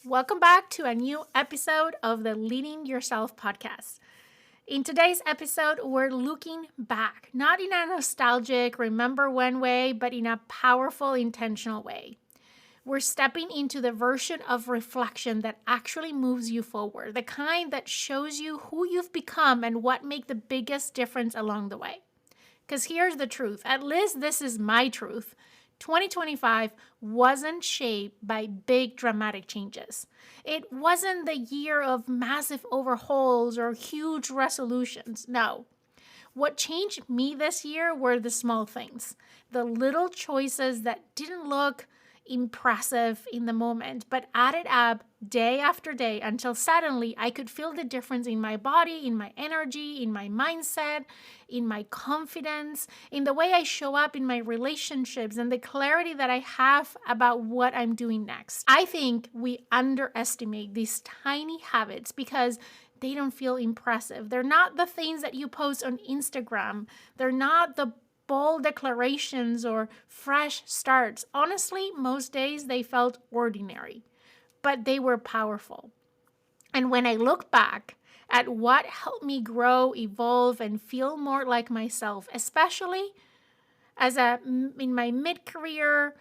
Welcome back to a new episode of the Leading Yourself podcast. In today's episode, we're looking back, not in a nostalgic, remember when way, but in a powerful, intentional way. We're stepping into the version of reflection that actually moves you forward, the kind that shows you who you've become and what make the biggest difference along the way. Because here's the truth, at least this is my truth. 2025 wasn't shaped by big dramatic changes. It wasn't the year of massive overhauls or huge resolutions. No. What changed me this year were the small things, the little choices that didn't look impressive in the moment, but added up day after day until suddenly I could feel the difference in my body, in my energy, in my mindset, in my confidence, in the way I show up in my relationships, and the clarity that I have about what I'm doing next. I think we underestimate these tiny habits because they don't feel impressive. They're not the things that you post on Instagram. They're not the bold declarations or fresh starts. Honestly, most days they felt ordinary, but they were powerful. And when I look back at what helped me grow, evolve, and feel more like myself, especially in my mid-career,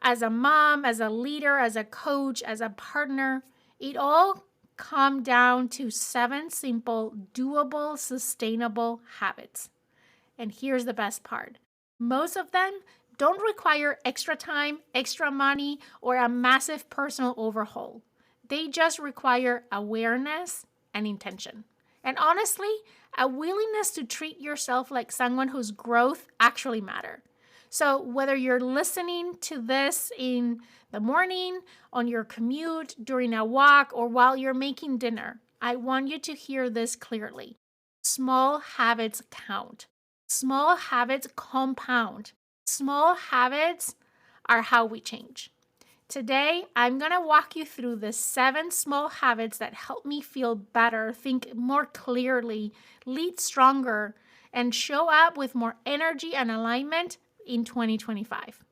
as a mom, as a leader, as a coach, as a partner, it all come down to 7 simple, doable, sustainable habits. And here's the best part. Most of them don't require extra time, extra money, or a massive personal overhaul. They just require awareness and intention. And honestly, a willingness to treat yourself like someone whose growth actually matters. So whether you're listening to this in the morning, on your commute, during a walk, or while you're making dinner, I want you to hear this clearly. Small habits count. Small habits compound. Small habits are how we change. Today, I'm going to walk you through the 7 small habits that help me feel better, think more clearly, lead stronger, and show up with more energy and alignment in 2025.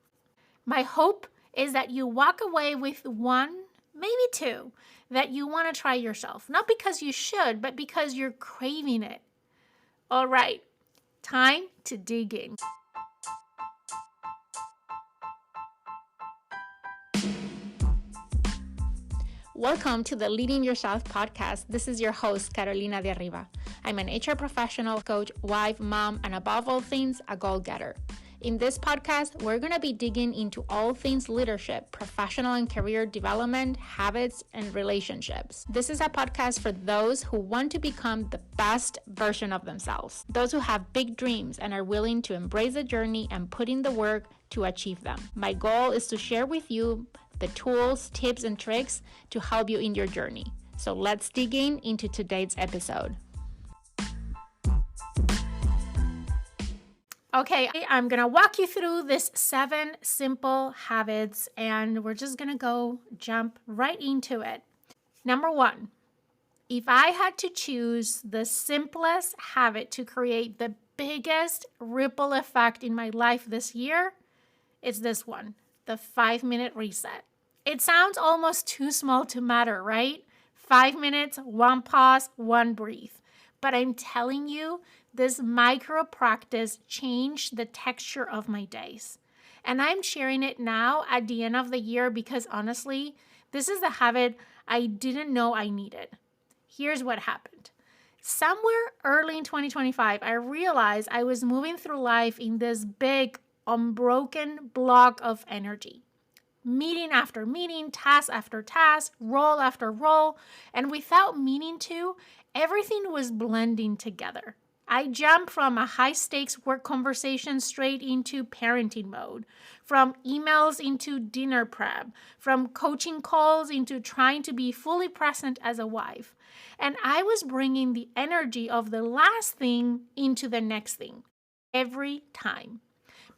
My hope is that you walk away with 1, maybe 2, that you want to try yourself. Not because you should, but because you're craving it. All right. Time to dig in. Welcome to the Leading Yourself podcast. This is your host, Carolina de Arriba. I'm an HR professional, coach, wife, mom, and above all things, a goal-getter. In this podcast, we're going to be digging into all things leadership, professional and career development, habits, and relationships. This is a podcast for those who want to become the best version of themselves, those who have big dreams and are willing to embrace the journey and put in the work to achieve them. My goal is to share with you the tools, tips, and tricks to help you in your journey. So let's dig into today's episode. Okay, I'm going to walk you through this 7 simple habits, and we're just going to jump right into it. Number 1, if I had to choose the simplest habit to create the biggest ripple effect in my life this year, it's this one, the 5-minute reset. It sounds almost too small to matter, right? 5 minutes, 1 pause, 1 breathe. But I'm telling you, this micro practice changed the texture of my days. And I'm sharing it now at the end of the year because honestly, this is the habit I didn't know I needed. Here's what happened. Somewhere early in 2025, I realized I was moving through life in this big, unbroken block of energy. Meeting after meeting, task after task, role after role, and without meaning to, everything was blending together. I jumped from a high-stakes work conversation straight into parenting mode, from emails into dinner prep, from coaching calls into trying to be fully present as a wife. And I was bringing the energy of the last thing into the next thing, every time.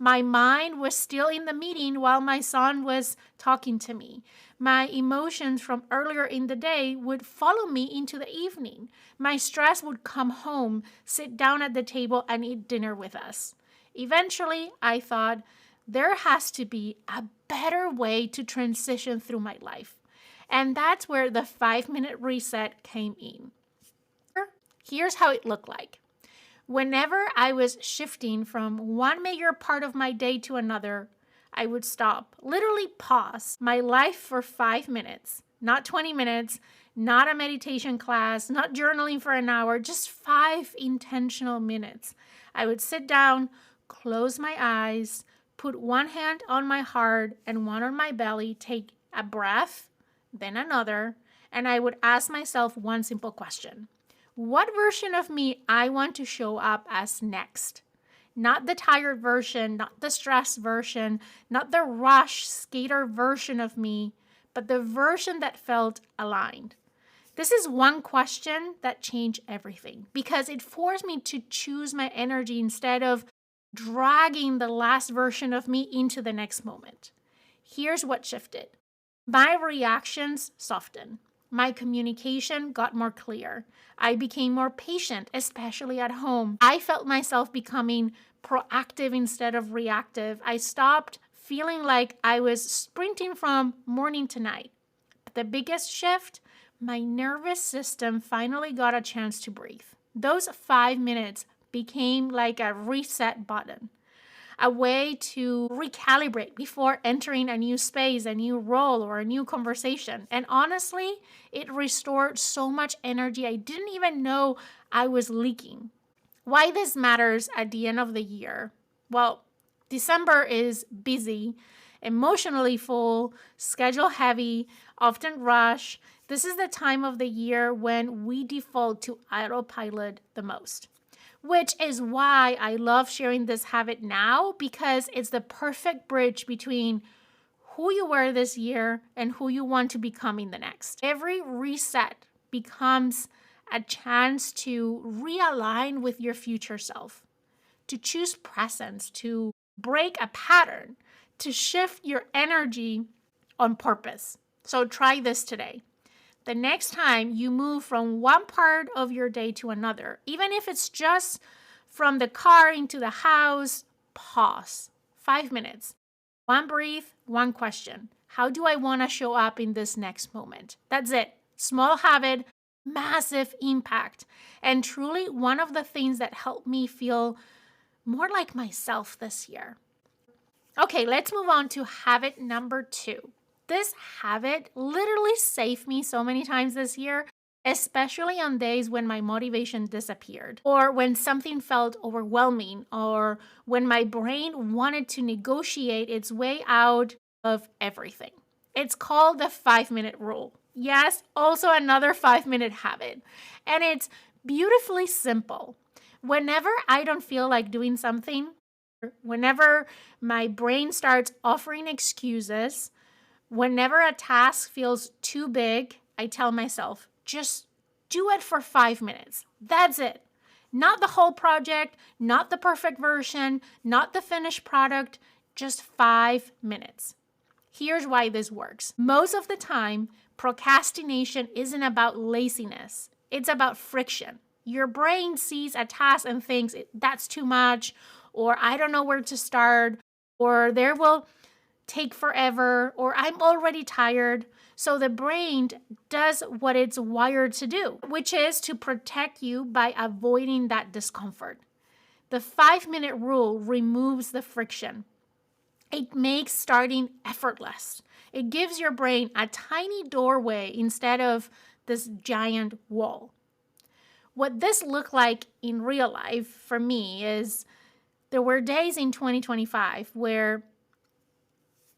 My mind was still in the meeting while my son was talking to me. My emotions from earlier in the day would follow me into the evening. My stress would come home, sit down at the table, and eat dinner with us. Eventually, I thought, there has to be a better way to transition through my life. And that's where the 5-minute reset came in. Here's how it looked like. Whenever I was shifting from one major part of my day to another, I would stop, literally pause my life for 5 minutes, not 20 minutes, not a meditation class, not journaling for an hour, just 5 intentional minutes. I would sit down, close my eyes, put one hand on my heart and one on my belly, take a breath, then another, and I would ask myself one simple question. What version of me I want to show up as next? Not the tired version, not the stressed version, not the rush skater version of me, but the version that felt aligned. This is one question that changed everything because it forced me to choose my energy instead of dragging the last version of me into the next moment. Here's what shifted. My reactions softened. My communication got more clear. I became more patient, especially at home. I felt myself becoming proactive instead of reactive. I stopped feeling like I was sprinting from morning to night. But the biggest shift, my nervous system finally got a chance to breathe. Those 5 minutes became like a reset button, a way to recalibrate before entering a new space, a new role, or a new conversation. And honestly, it restored so much energy I didn't even know I was leaking. Why this matters at the end of the year? Well, December is busy, emotionally full, schedule heavy, often rush. This is the time of the year when we default to autopilot the most. Which is why I love sharing this habit now, because it's the perfect bridge between who you were this year and who you want to become in the next. Every reset becomes a chance to realign with your future self, to choose presence, to break a pattern, to shift your energy on purpose. So try this today. The next time you move from one part of your day to another, even if it's just from the car into the house, pause. 5 minutes. One breath, one question. How do I want to show up in this next moment? That's it. Small habit, massive impact. And truly one of the things that helped me feel more like myself this year. Okay, let's move on to habit number 2. This habit literally saved me so many times this year, especially on days when my motivation disappeared, or when something felt overwhelming, or when my brain wanted to negotiate its way out of everything. It's called the 5-minute rule. Yes, also another 5-minute habit. And it's beautifully simple. Whenever I don't feel like doing something, whenever my brain starts offering excuses, whenever a task feels too big, I tell myself, just do it for 5 minutes. That's it. Not the whole project, not the perfect version, not the finished product, just 5 minutes. Here's why this works. Most of the time, procrastination isn't about laziness. It's about friction. Your brain sees a task and thinks that's too much, or I don't know where to start, or there will take forever, or I'm already tired. So the brain does what it's wired to do, which is to protect you by avoiding that discomfort. The 5-minute rule removes the friction. It makes starting effortless. It gives your brain a tiny doorway instead of this giant wall. What this looked like in real life for me is there were days in 2025 where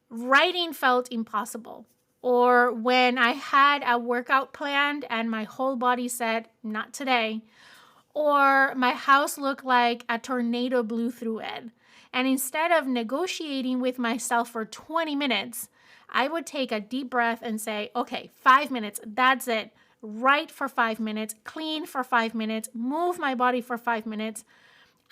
writing felt impossible, or when I had a workout planned and my whole body said, not today, or my house looked like a tornado blew through it. And instead of negotiating with myself for 20 minutes, I would take a deep breath and say, okay, 5 minutes, that's it. Write for 5 minutes, clean for 5 minutes, move my body for 5 minutes,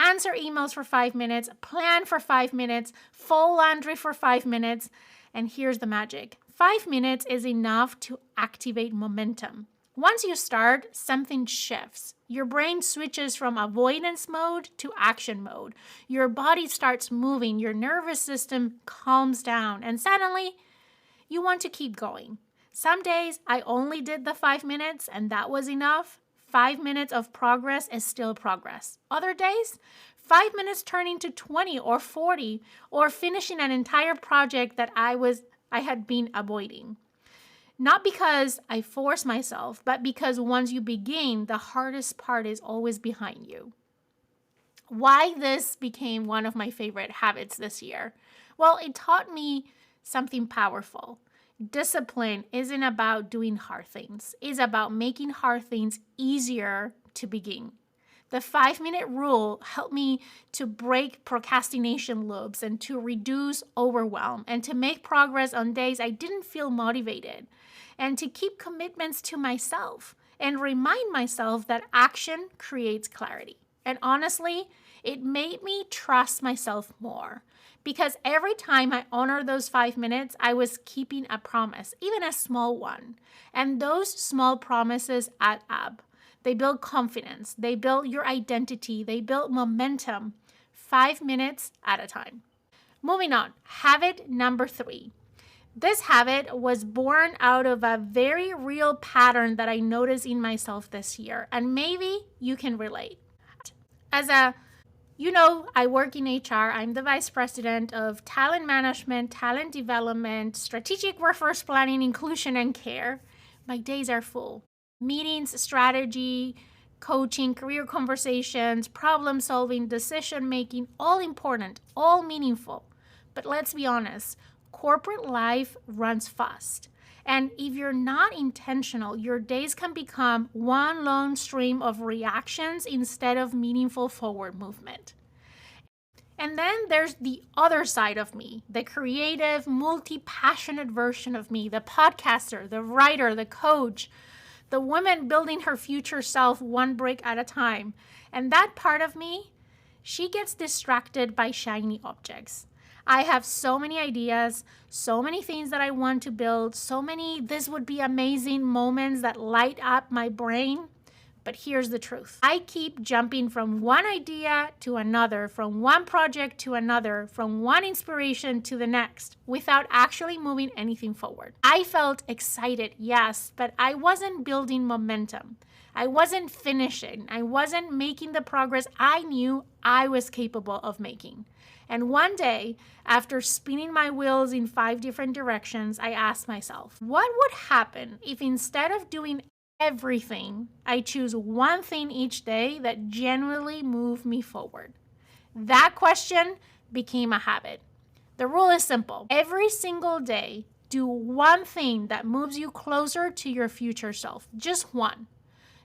answer emails for 5 minutes, plan for 5 minutes, fold laundry for 5 minutes. And here's the magic. 5 minutes is enough to activate momentum. Once you start, something shifts. Your brain switches from avoidance mode to action mode. Your body starts moving, your nervous system calms down, and suddenly you want to keep going. Some days I only did the 5 minutes and that was enough. 5 minutes of progress is still progress. Other days, 5 minutes turning to 20 or 40 or finishing an entire project that I had been avoiding. Not because I force myself, but because once you begin, the hardest part is always behind you. Why this became one of my favorite habits this year? Well, it taught me something powerful. Discipline isn't about doing hard things. It's about making hard things easier to begin. The 5-minute rule helped me to break procrastination loops and to reduce overwhelm and to make progress on days I didn't feel motivated and to keep commitments to myself and remind myself that action creates clarity. And honestly, it made me trust myself more because every time I honor those 5 minutes, I was keeping a promise, even a small one. And those small promises add up. They build confidence. They build your identity. They build momentum 5 minutes at a time. Moving on, habit number 3. This habit was born out of a very real pattern that I noticed in myself this year, and maybe you can relate. I work in HR. I'm the vice president of talent management, talent development, strategic workforce planning, inclusion, and care. My days are full. Meetings, strategy, coaching, career conversations, problem solving, decision making, all important, all meaningful. But let's be honest, corporate life runs fast. And if you're not intentional, your days can become one long stream of reactions instead of meaningful forward movement. And then there's the other side of me, the creative, multi-passionate version of me, the podcaster, the writer, the coach, the woman building her future self one brick at a time. And that part of me, she gets distracted by shiny objects. I have so many ideas, so many things that I want to build, so many this would be amazing moments that light up my brain. But here's the truth. I keep jumping from one idea to another, from one project to another, from one inspiration to the next, without actually moving anything forward. I felt excited, yes, but I wasn't building momentum. I wasn't finishing. I wasn't making the progress I knew I was capable of making. And one day, after spinning my wheels in 5 different directions, I asked myself, what would happen if instead of doing everything, I choose one thing each day that genuinely moved me forward? That question became a habit. The rule is simple. Every single day, do one thing that moves you closer to your future self. Just one.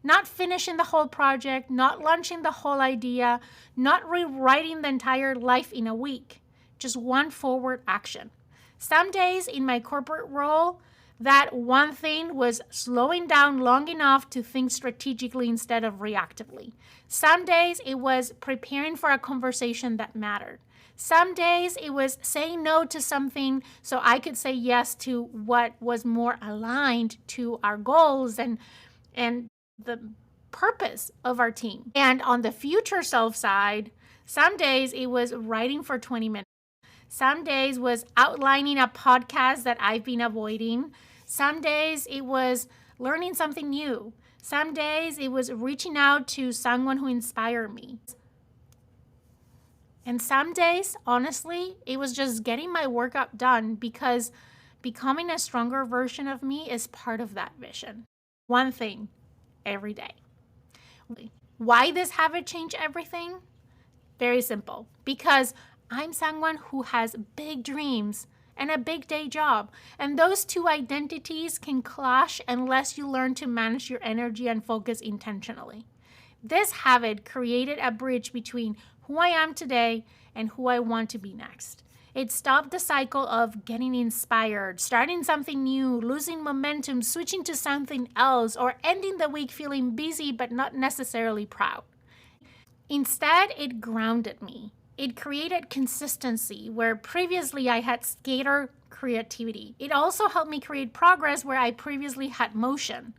Not finishing the whole project, not launching the whole idea, not rewriting the entire life in a week. Just one forward action. Some days in my corporate role, that one thing was slowing down long enough to think strategically instead of reactively. Some days it was preparing for a conversation that mattered. Some days it was saying no to something so I could say yes to what was more aligned to our goals and the purpose of our team. And on the future self side, some days it was writing for 20 minutes. Some days was outlining a podcast that I've been avoiding. Some days it was learning something new. Some days it was reaching out to someone who inspired me. And some days, honestly, it was just getting my workout done because becoming a stronger version of me is part of that vision. One thing every day. Why this habit changed everything? Very simple. Because I'm someone who has big dreams and a big day job. And those two identities can clash unless you learn to manage your energy and focus intentionally. This habit created a bridge between who I am today and who I want to be next. It stopped the cycle of getting inspired, starting something new, losing momentum, switching to something else, or ending the week feeling busy but not necessarily proud. Instead, it grounded me. It created consistency where previously I had scattered creativity. It also helped me create progress where I previously had motion.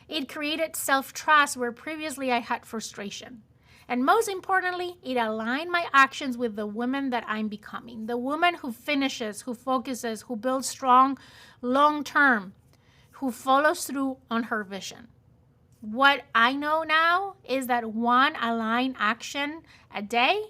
It created self-trust where previously I had frustration. And most importantly, it aligned my actions with the woman that I'm becoming. The woman who finishes, who focuses, who builds strong long-term, who follows through on her vision. What I know now is that one aligned action a day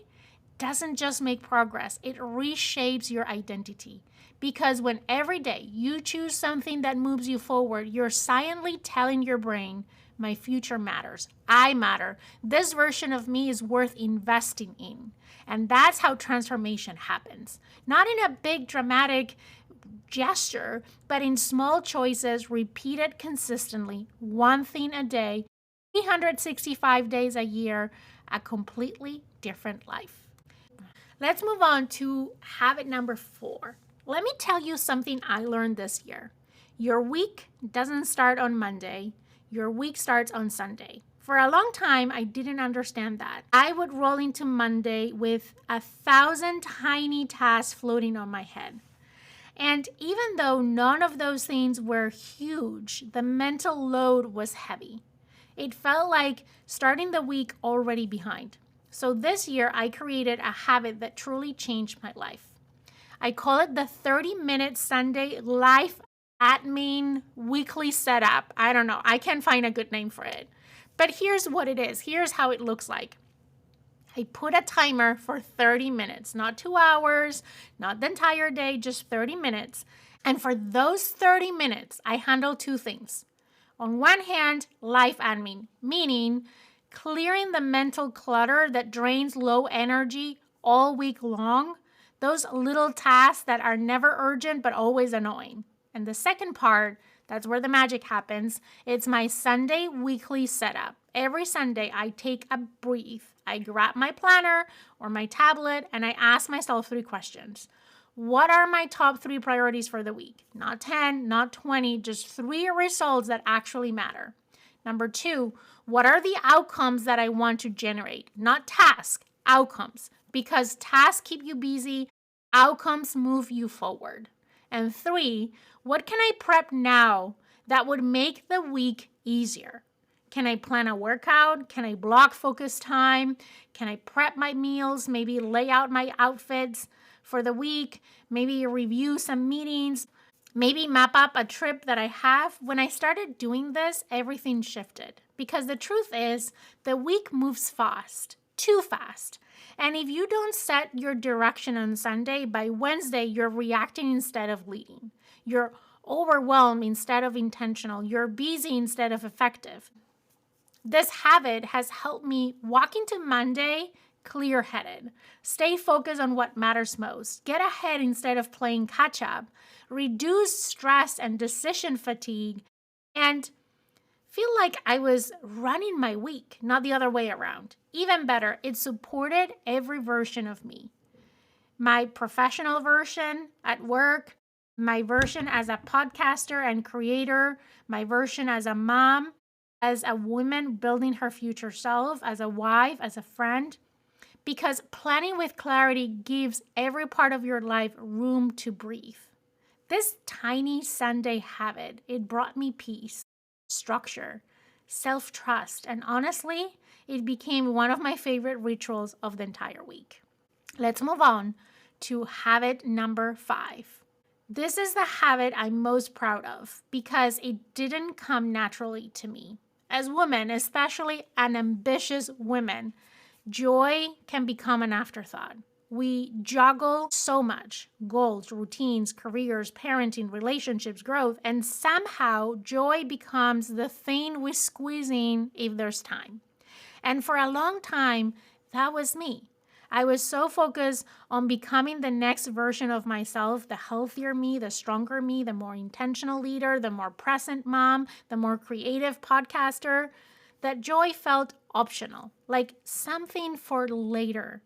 doesn't just make progress, it reshapes your identity. Because when every day you choose something that moves you forward, you're silently telling your brain, my future matters. I matter. This version of me is worth investing in. And that's how transformation happens. Not in a big dramatic gesture, but in small choices repeated consistently, one thing a day, 365 days a year, a completely different life. Let's move on to habit number 4. Let me tell you something I learned this year. Your week doesn't start on Monday. Your week starts on Sunday. For a long time, I didn't understand that. I would roll into Monday with 1,000 tiny tasks floating on my head. And even though none of those things were huge, the mental load was heavy. It felt like starting the week already behind. So this year, I created a habit that truly changed my life. I call it the 30-minute Sunday life admin weekly setup. I don't know. I can't find a good name for it. But here's what it is. Here's how it looks like. I put a timer for 30 minutes, not 2 hours, not the entire day, just 30 minutes. And for those 30 minutes, I handle 2 things. On one hand, life admin, meaning clearing the mental clutter that drains low energy all week long, those little tasks that are never urgent but always annoying. And the second part, that's where the magic happens, it's my Sunday weekly setup. Every Sunday, I take a breath. I grab my planner or my tablet and I ask myself 3 questions. What are my top 3 priorities for the week? Not 10, not 20, just 3 results that actually matter. Number 2, what are the outcomes that I want to generate? Not tasks, outcomes. Because tasks keep you busy, outcomes move you forward. And 3, what can I prep now that would make the week easier? Can I plan a workout? Can I block focus time? Can I prep my meals? Maybe lay out my outfits for the week? Maybe review some meetings? Maybe map up a trip that I have? When I started doing this, everything shifted. Because the truth is, the week moves fast, too fast. And if you don't set your direction on Sunday, by Wednesday, you're reacting instead of leading. You're overwhelmed instead of intentional. You're busy instead of effective. This habit has helped me walk into Monday clear-headed, stay focused on what matters most, get ahead instead of playing catch-up, reduce stress and decision fatigue, and feel like I was running my week, not the other way around. Even better, it supported every version of me. My professional version at work, my version as a podcaster and creator, my version as a mom, as a woman building her future self, as a wife, as a friend. Because planning with clarity gives every part of your life room to breathe. This tiny Sunday habit, it brought me peace, structure, self-trust, and honestly, it became one of my favorite rituals of the entire week. Let's move on to habit number 5. This is the habit I'm most proud of because it didn't come naturally to me. As women, especially an ambitious women, joy can become an afterthought. We juggle so much: goals, routines, careers, parenting, relationships, growth, and somehow joy becomes the thing we squeeze in if there's time. And for a long time, that was me. I was so focused on becoming the next version of myself, the healthier me, the stronger me, the more intentional leader, the more present mom, the more creative podcaster, that joy felt optional, like something for later.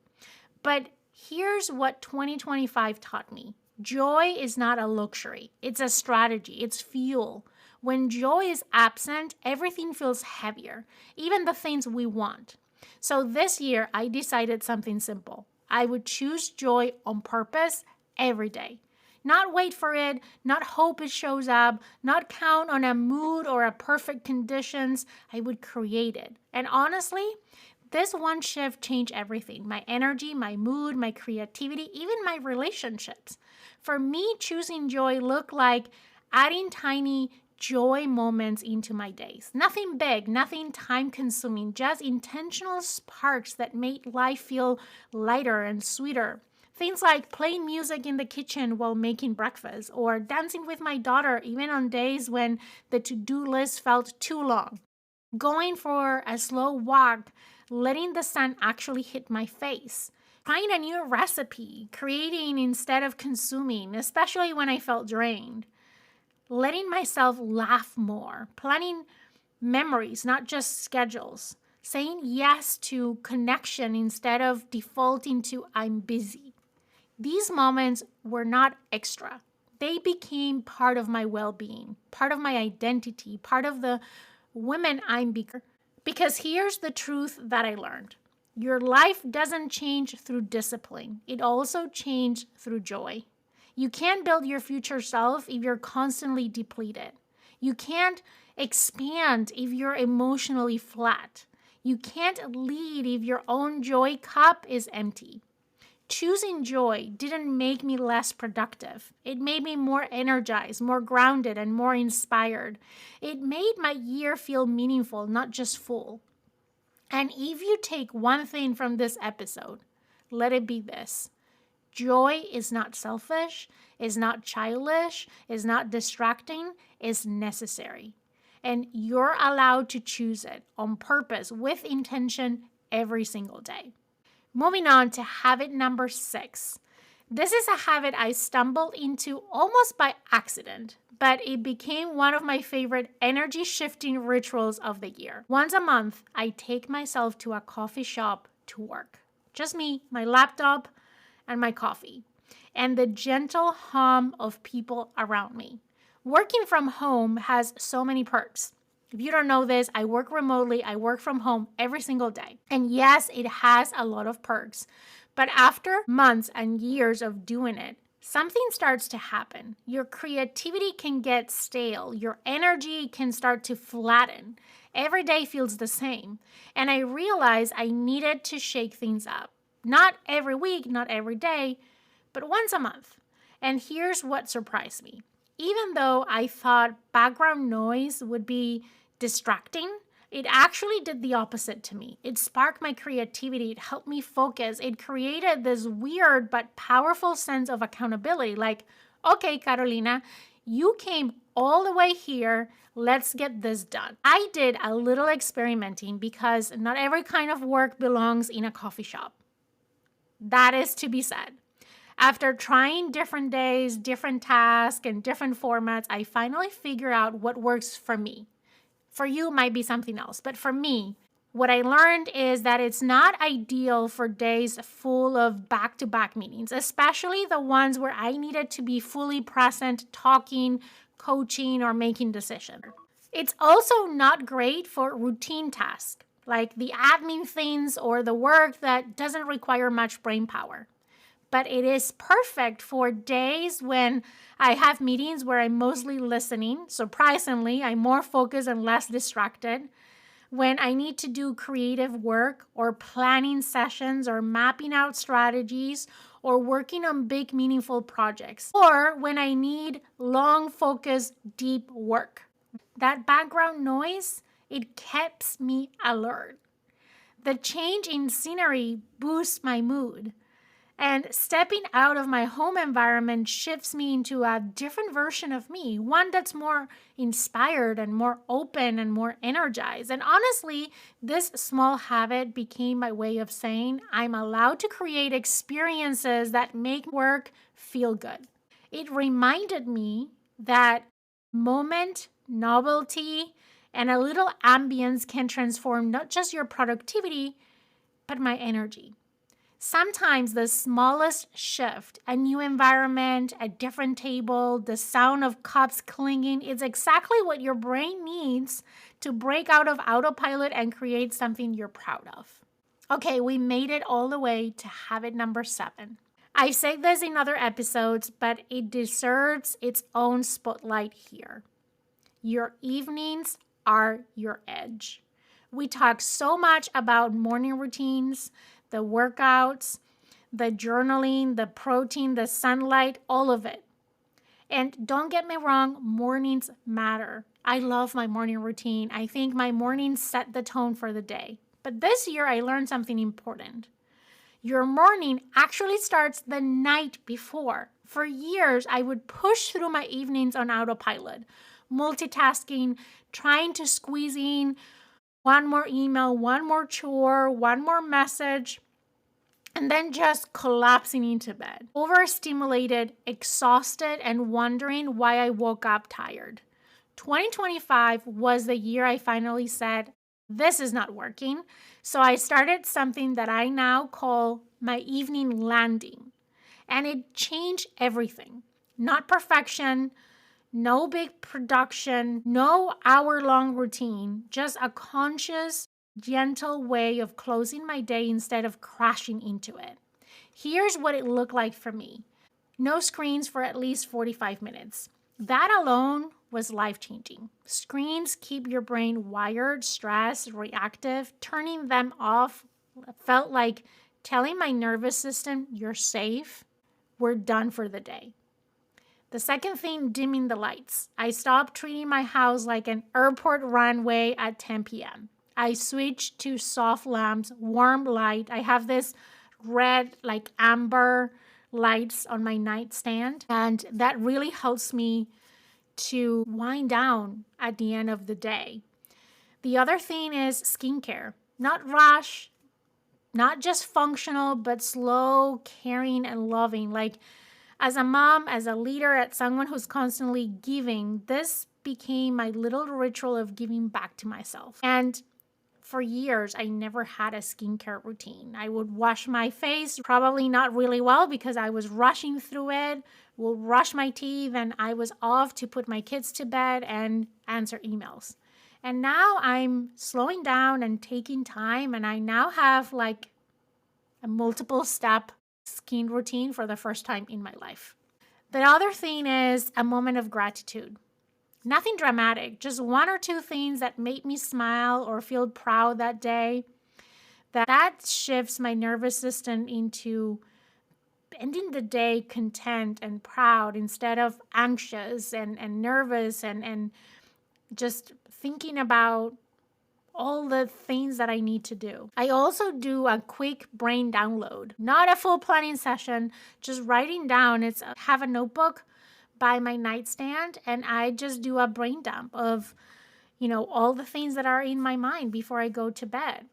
But here's what 2025 taught me. Joy is not a luxury. It's a strategy. It's fuel. When joy is absent, everything feels heavier, even the things we want. So this year, I decided something simple. I would choose joy on purpose every day. Not wait for it, not hope it shows up, not count on a mood or a perfect conditions. I would create it. And honestly, this one shift changed everything. My energy, my mood, my creativity, even my relationships. For me, choosing joy looked like adding tiny joy moments into my days. Nothing big, nothing time consuming, just intentional sparks that made life feel lighter and sweeter. Things like playing music in the kitchen while making breakfast, or dancing with my daughter even on days when the to-do list felt too long. Going for a slow walk, letting the sun actually hit my face. Trying a new recipe, creating instead of consuming, especially when I felt drained. Letting myself laugh more, planning memories, not just schedules. Saying yes to connection instead of defaulting to I'm busy. These moments were not extra. They became part of my well-being, part of my identity, part of the woman I'm becoming. Because here's the truth that I learned. Your life doesn't change through discipline. It also changes through joy. You can't build your future self if you're constantly depleted. You can't expand if you're emotionally flat. You can't lead if your own joy cup is empty. Choosing joy didn't make me less productive. It made me more energized, more grounded, and more inspired. It made my year feel meaningful, not just full. And if you take one thing from this episode, let it be this. Joy is not selfish, is not childish, is not distracting, is necessary. And you're allowed to choose it on purpose with intention every single day. Moving on to habit number 6. This is a habit I stumbled into almost by accident, but it became one of my favorite energy shifting rituals of the year. Once a month, I take myself to a coffee shop to work. Just me, my laptop, and my coffee, and the gentle hum of people around me. Working from home has so many perks. If you don't know this, I work remotely. I work from home every single day. And yes, it has a lot of perks. But after months and years of doing it, something starts to happen. Your creativity can get stale. Your energy can start to flatten. Every day feels the same. And I realized I needed to shake things up. Not every week, not every day, but once a month. And here's what surprised me. Even though I thought background noise would be distracting, it actually did the opposite to me. It sparked my creativity. It helped me focus. It created this weird but powerful sense of accountability. Like, okay, Carolina, you came all the way here. Let's get this done. I did a little experimenting because not every kind of work belongs in a coffee shop. That is to be said. After trying different days, different tasks, and different formats, I finally figured out what works for me. For you, it might be something else. But for me, what I learned is that it's not ideal for days full of back-to-back meetings, especially the ones where I needed to be fully present, talking, coaching, or making decisions. It's also not great for routine tasks, like the admin things or the work that doesn't require much brain power. But it is perfect for days when I have meetings where I'm mostly listening. Surprisingly, I'm more focused and less distracted. When I need to do creative work or planning sessions or mapping out strategies or working on big, meaningful projects. Or when I need long, focused, deep work. That background noise, it keeps me alert. The change in scenery boosts my mood. And stepping out of my home environment shifts me into a different version of me, one that's more inspired and more open and more energized. And honestly, this small habit became my way of saying I'm allowed to create experiences that make work feel good. It reminded me that moment, novelty, and a little ambience can transform not just your productivity, but my energy. Sometimes the smallest shift, a new environment, a different table, the sound of cups clinking, is exactly what your brain needs to break out of autopilot and create something you're proud of. Okay, we made it all the way to habit number 7. I've said this in other episodes, but it deserves its own spotlight here. Your evenings are your edge. We talk so much about morning routines, the workouts, the journaling, the protein, the sunlight, all of it. And don't get me wrong, mornings matter. I love my morning routine. I think my mornings set the tone for the day. But this year, I learned something important. Your morning actually starts the night before. For years, I would push through my evenings on autopilot, multitasking, trying to squeeze in one more email, one more chore, one more message, and then just collapsing into bed. Overstimulated, exhausted, and wondering why I woke up tired. 2025 was the year I finally said, this is not working. So I started something that I now call my evening landing. And it changed everything. Not perfection, no big production, no hour-long routine, just a conscious, gentle way of closing my day instead of crashing into it. Here's what it looked like for me. No screens for at least 45 minutes. That alone was life-changing. Screens keep your brain wired, stressed, reactive. Turning them off felt like telling my nervous system, you're safe, we're done for the day. The second thing, dimming the lights. I stopped treating my house like an airport runway at 10 p.m. I switched to soft lamps, warm light. I have this red, like amber lights on my nightstand, and that really helps me to wind down at the end of the day. The other thing is skincare. Not rush, not just functional, but slow, caring, and loving. Like, as a mom, as a leader, as someone who's constantly giving, this became my little ritual of giving back to myself. And for years, I never had a skincare routine. I would wash my face, probably not really well because I was rushing through it, would brush my teeth, and I was off to put my kids to bed and answer emails. And now I'm slowing down and taking time, and I now have like a multiple step skin routine for the first time in my life. The other thing is a moment of gratitude. Nothing dramatic, just one or two things that made me smile or feel proud that day. That shifts my nervous system into ending the day content and proud instead of anxious and nervous and just thinking about all the things that I need to do. I also do a quick brain download, not a full planning session, just writing down. Have a notebook by my nightstand, and I just do a brain dump of, all the things that are in my mind before I go to bed.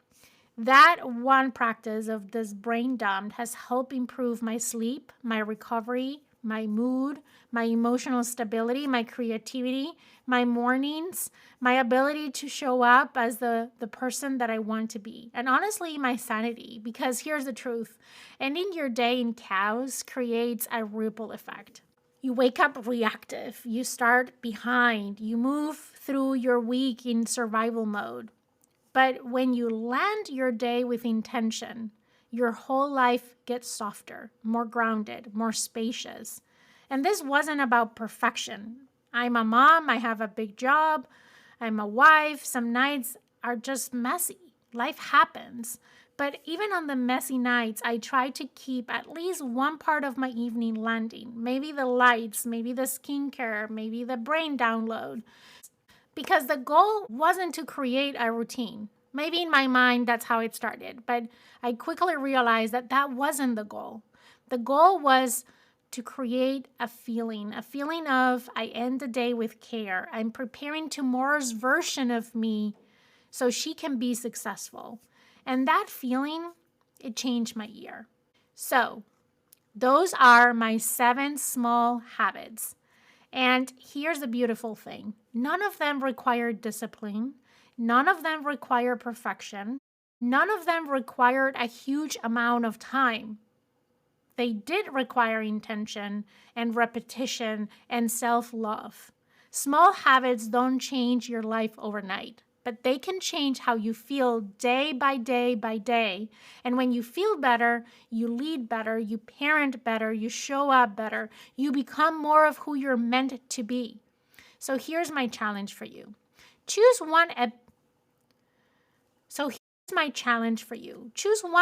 That one practice of this brain dump has helped improve my sleep, my recovery, my mood, my emotional stability, my creativity, my mornings, my ability to show up as the person that I want to be. And honestly, my sanity, because here's the truth. Ending your day in chaos creates a ripple effect. You wake up reactive, you start behind, you move through your week in survival mode. But when you land your day with intention, your whole life gets softer, more grounded, more spacious. And this wasn't about perfection. I'm a mom, I have a big job, I'm a wife. Some nights are just messy. Life happens. But even on the messy nights, I try to keep at least one part of my evening landing. Maybe the lights, maybe the skincare, maybe the brain download. Because the goal wasn't to create a routine. Maybe in my mind, that's how it started. But I quickly realized that wasn't the goal. The goal was to create a feeling of I end the day with care. I'm preparing tomorrow's version of me so she can be successful. And that feeling, it changed my year. So those are my 7 small habits. And here's the beautiful thing. None of them require discipline. None of them require perfection. None of them required a huge amount of time. They did require intention and repetition and self-love. Small habits don't change your life overnight, but they can change how you feel day by day by day. And when you feel better, you lead better, you parent better, you show up better, you become more of who you're meant to be. So here's my challenge for you. Choose one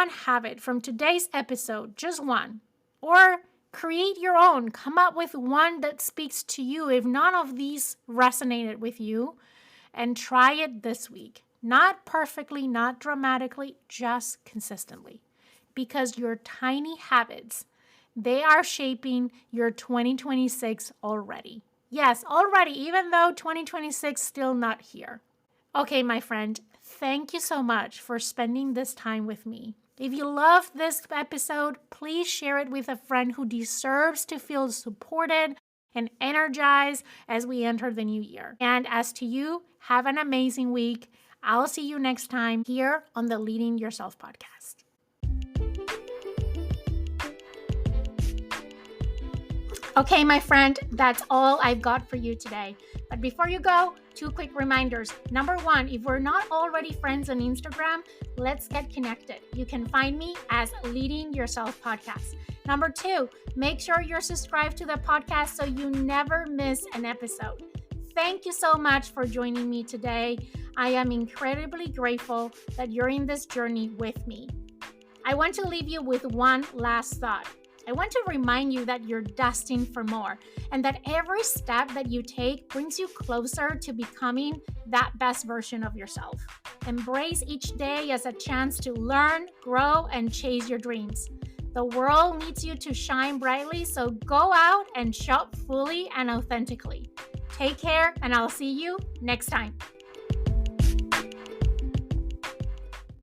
habit from today's episode, just one. Or Create your own. Come up with one that speaks to you if none of these resonated with you, and try it this week. Not perfectly, not dramatically, just consistently. Because your tiny habits, they are shaping your 2026 already. Yes, already, even though 2026 is still not here. Okay, my friend, thank you so much for spending this time with me. If you love this episode, please share it with a friend who deserves to feel supported and energized as we enter the new year. And as to you, have an amazing week. I'll see you next time here on the Leading Yourself podcast. Okay, my friend, that's all I've got for you today. But before you go, 2 quick reminders. Number 1, if we're not already friends on Instagram, let's get connected. You can find me as Leading Yourself Podcast. Number 2, make sure you're subscribed to the podcast so you never miss an episode. Thank you so much for joining me today. I am incredibly grateful that you're in this journey with me. I want to leave you with one last thought. I want to remind you that you're destined for more and that every step that you take brings you closer to becoming that best version of yourself. Embrace each day as a chance to learn, grow, and chase your dreams. The world needs you to shine brightly, so go out and show up fully and authentically. Take care, and I'll see you next time.